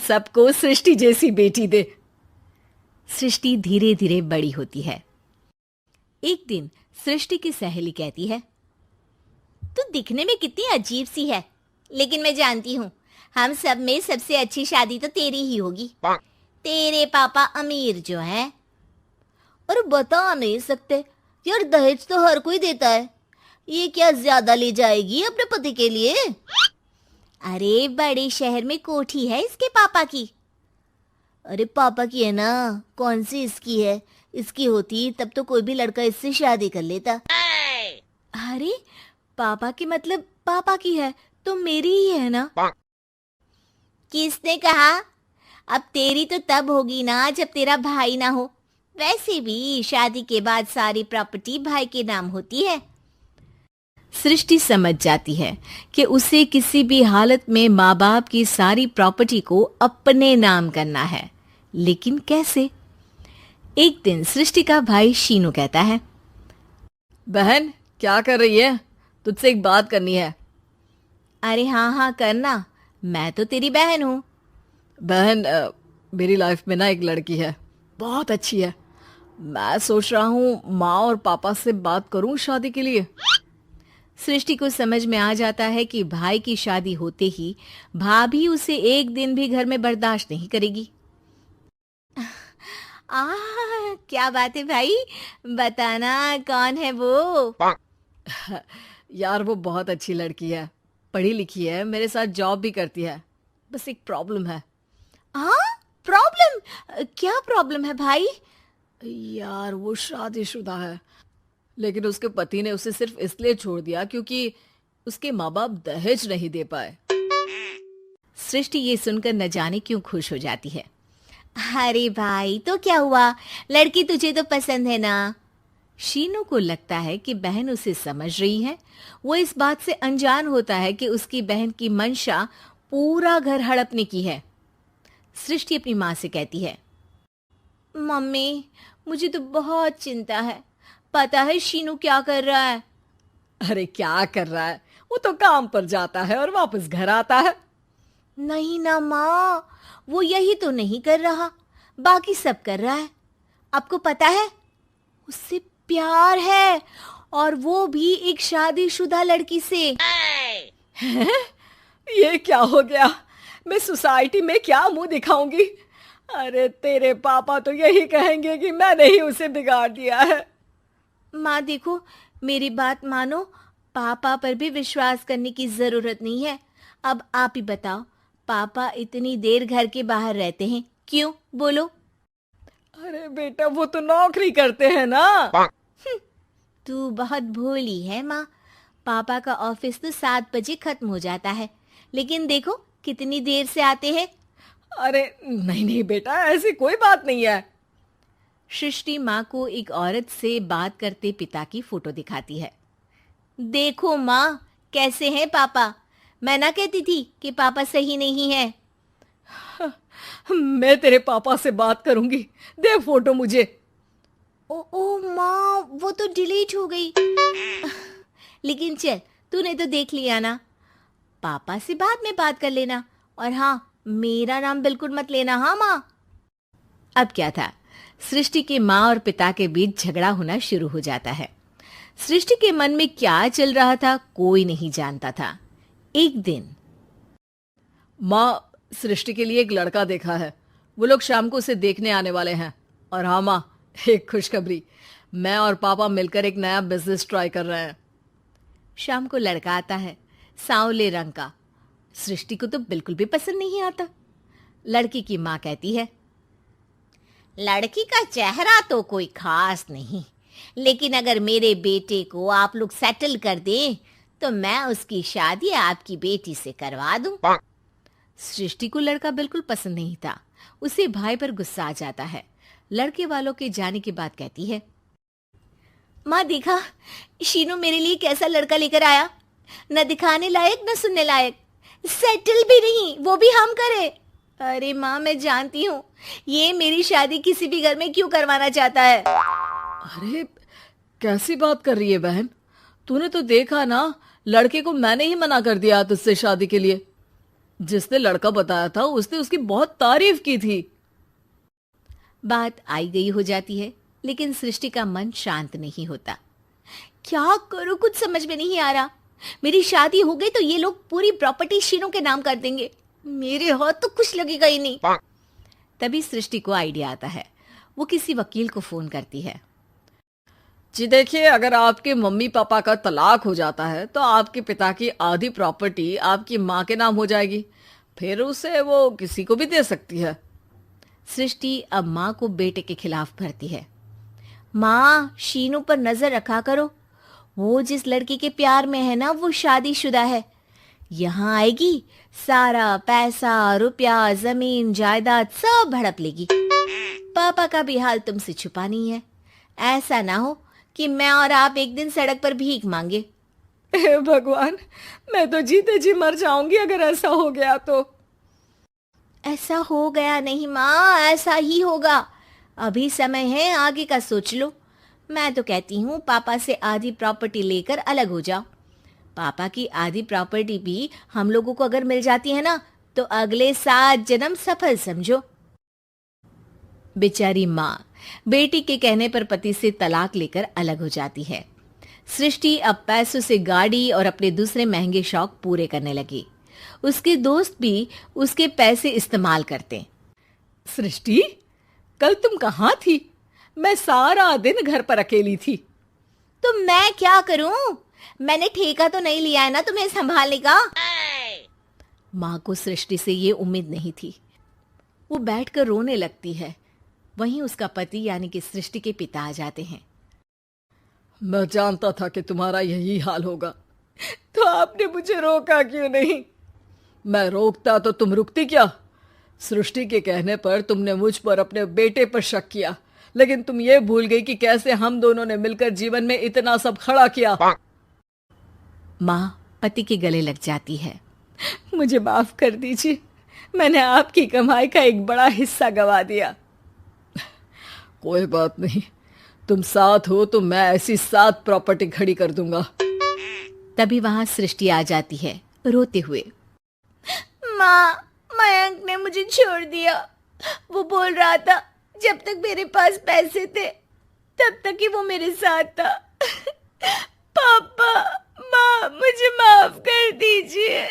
सबको सृष्टि जैसी बेटी दे। सृष्टि धीरे धीरे बड़ी होती है। एक दिन सृष्टि की सहेली कहती है, तू दिखने में कितनी अजीब सी है, लेकिन मैं जानती हूँ हम सब में सबसे अच्छी शादी तो तेरी ही होगी। तेरे पापा अमीर जो है। और बता नहीं सकते यार, दहेज तो हर कोई देता है, ये क्या ज्यादा ले जाएगी अपने पति के लिए? अरे बड़े शहर में कोठी है इसके पापा की। अरे पापा की है ना, कौन सी इसकी है? इसकी होती तब तो कोई भी लड़का इससे शादी कर लेता। अरे पापा की मतलब पापा की है तो मेरी ही है ना? किसने कहा? अब तेरी तो तब होगी ना जब तेरा भाई ना हो। वैसे भी शादी के बाद सारी प्रॉपर्टी भाई के नाम होती है। सृष्टि समझ जाती है कि उसे किसी भी हालत में माँ बाप की सारी प्रॉपर्टी को अपने नाम करना है, लेकिन कैसे? एक दिन सृष्टि का भाई शीनू कहता है, बहन क्या कर रही है? तुझसे एक बात करनी है। अरे हाँ हाँ करना, मैं तो तेरी बहन हूँ। बहन मेरी लाइफ में ना एक लड़की है, बहुत अच्छी है। मैं सोच रहा हूँ माँ और पापा से बात करूँ शादी के लिए। सृष्टि को समझ में आ जाता है कि भाई की शादी होते ही भाभी उसे एक दिन भी घर में बर्दाश्त नहीं करेगी। क्या बात है भाई, बताना कौन है वो? यार वो बहुत अच्छी लड़की है, पढ़ी लिखी है, मेरे साथ जॉब भी करती है। बस एक प्रॉब्लम है। हाँ प्रॉब्लम? क्या प्रॉब्लम है भाई? यार वो शादीशुदा है, लेकिन उसके पति ने उसे सिर्फ इसलिए छोड़ दिया क्योंकि उसके माँ बाप दहेज नहीं दे पाए। सृष्टि ये सुनकर न जाने क्यों खुश हो जाती है। अरे भाई तो क्या हुआ, लड़की तुझे तो पसंद है ना? शीनू को लगता है कि बहन उसे समझ रही है। वो इस बात से अनजान होता है कि उसकी बहन की मंशा पूरा घर हड़पने की है। सृष्टि अपनी माँ से कहती है, मम्मी मुझे तो बहुत चिंता है। पता है शीनू क्या कर रहा है? अरे क्या कर रहा है? वो तो काम पर जाता है और वापस घर आता है। नहीं ना माँ, वो यही तो नहीं कर रहा, बाकी सब कर रहा है। आपको पता है उससे प्यार है, और वो भी एक शादीशुदा लड़की से। हैं? ये क्या हो गया? मैं सोसाइटी में क्या मुंह दिखाऊंगी? अरे तेरे पापा तो यही कहेंगे कि मैंने ही उसे बिगाड़ दिया है। माँ देखो, मेरी बात मानो, पापा पर भी विश्वास करने की जरूरत नहीं है। अब आप ही बताओ, पापा इतनी देर घर के बाहर रहते हैं क्यों? बोलो। अरे बेटा वो तो नौकरी करते हैं ना। तू बहुत भोली है माँ। पापा का ऑफिस तो 7 बजे खत्म हो जाता है, लेकिन देखो कितनी देर से आते हैं। अरे नहीं नहीं बेटा, ऐसी कोई बात नहीं है। सृष्टि माँ को एक औरत से बात करते पिता की फोटो दिखाती है। देखो माँ, कैसे हैं पापा? मैं ना कहती थी कि पापा सही नहीं है। मैं तेरे पापा से बात करूंगी, दे फोटो मुझे। ओ माँ, वो तो डिलीट हो गई। लेकिन चल, तूने तो देख लिया ना। पापा से बाद में बात कर लेना, और हाँ, मेरा नाम बिल्कुल मत लेना। हाँ माँ। अब क्या था, सृष्टि के माँ और पिता के बीच झगड़ा होना शुरू हो जाता है। सृष्टि के मन में क्या चल रहा था कोई नहीं जानता था। एक दिन, माँ सृष्टि के लिए एक लड़का देखा है, वो लोग शाम को उसे देखने आने वाले हैं। और हाँ माँ, एक खुशखबरी, मैं और पापा मिलकर एक नया बिजनेस ट्राई कर रहे हैं। शाम को लड़का आता है, सांवले रंग का। सृष्टि को तो बिल्कुल भी पसंद नहीं आता। लड़की की माँ कहती है, लड़की का चेहरा तो कोई खास नहीं, लेकिन अगर मेरे बेटे को आप लोग सेटल कर दें तो मैं उसकी शादी आपकी बेटी से करवा दूं। सृष्टि को लड़का बिल्कुल पसंद नहीं था। उसे भाई पर गुस्सा आ जाता है। लड़के वालों के जाने के बाद कहती है, माँ देखा, शीनू मेरे लिए कैसा लड़का लेकर आया, न दिखाने लायक न सुनने लायक, सेटल भी नहीं, वो भी हम करे। अरे माँ मैं जानती हूँ ये मेरी शादी किसी भी घर में क्यों करवाना चाहता है। अरे कैसी बात कर रही है बहन? तूने तो देखा ना, लड़के को मैंने ही मना कर दिया तुझसे शादी के लिए। जिसने लड़का बताया था उसने उसकी बहुत तारीफ की थी। बात आई गई हो जाती है, लेकिन सृष्टि का मन शांत नहीं होता। क्या करूं, कुछ समझ में नहीं आ रहा। मेरी शादी हो गई तो ये लोग पूरी प्रॉपर्टी शीनू के नाम कर देंगे, मेरे हाथ तो कुछ लगेगा ही नहीं। तभी सृष्टि को आइडिया आता है। वो किसी वकील को फोन करती है। जी देखिए, अगर आपके मम्मी पापा का तलाक हो जाता है तो आपके पिता की आधी प्रॉपर्टी आपकी माँ के नाम हो जाएगी, फिर उसे वो किसी को भी दे सकती है। सृष्टि अब माँ को बेटे के खिलाफ भरती है। माँ, शीनू पर नजर रखा करो, वो जिस लड़की के प्यार में है ना वो शादीशुदा है। यहाँ आएगी, सारा पैसा, रुपया, जमीन, जायदाद सब हड़प लेगी। पापा का भी हाल तुमसे छुपा नहीं है। ऐसा ना हो कि मैं और आप एक दिन सड़क पर भीख मांगे। हे भगवान, मैं तो जीते जी मर जाऊंगी अगर ऐसा हो गया तो। ऐसा हो गया नहीं माँ, ऐसा ही होगा। अभी समय है, आगे का सोच लो। मैं तो कहती हूँ पापा से आधी प्रॉपर्टी लेकर अलग हो जाओ। पापा की आधी प्रॉपर्टी भी हम लोगों को अगर मिल जाती है ना तो अगले 7 जन्म सफल समझो। बेचारी माँ बेटी के कहने पर पति से तलाक लेकर अलग हो जाती है। सृष्टि अब पैसों से गाड़ी और अपने दूसरे महंगे शौक पूरे करने लगी। उसके दोस्त भी उसके पैसे इस्तेमाल करते। सृष्टि, कल तुम कहाँ थी? मैं सारा दिन घर पर अकेली थी। तो मैं क्या करूं? मैंने ठेका तो नहीं लिया है ना तुम्हें संभालने का। माँ को सृष्टि से ये उम्मीद नहीं थी। वो बैठकर रोने लगती है। वहीं उसका पति यानी कि सृष्टि के पिता आ जाते हैं। मैं जानता था कि तुम्हारा यही हाल होगा, तो आपने मुझे रोका क्यों नहीं? मैं रोकता तो तुम रुकती क्या? सृष्टि के कहने पर तुमने मुझ पर, अपने बेटे पर शक किया, लेकिन तुम ये भूल गई कि कैसे हम दोनों ने मिलकर जीवन में इतना सब खड़ा किया। माँ पति के गले लग जाती है। मुझे माफ कर दीजिए, मैंने आपकी कमाई का एक बड़ा हिस्सा गवा दिया। कोई बात नहीं, तुम साथ हो तो मैं ऐसी 7 प्रॉपर्टी खड़ी कर दूंगा। तभी वहां सृष्टि आ जाती है रोते हुए। माँ, मयंक ने मुझे छोड़ दिया। वो बोल रहा था जब तक मेरे पास पैसे थे तब तक ही वो मेरे साथ था। पापा, माँ, मुझे माफ कर दीजिए।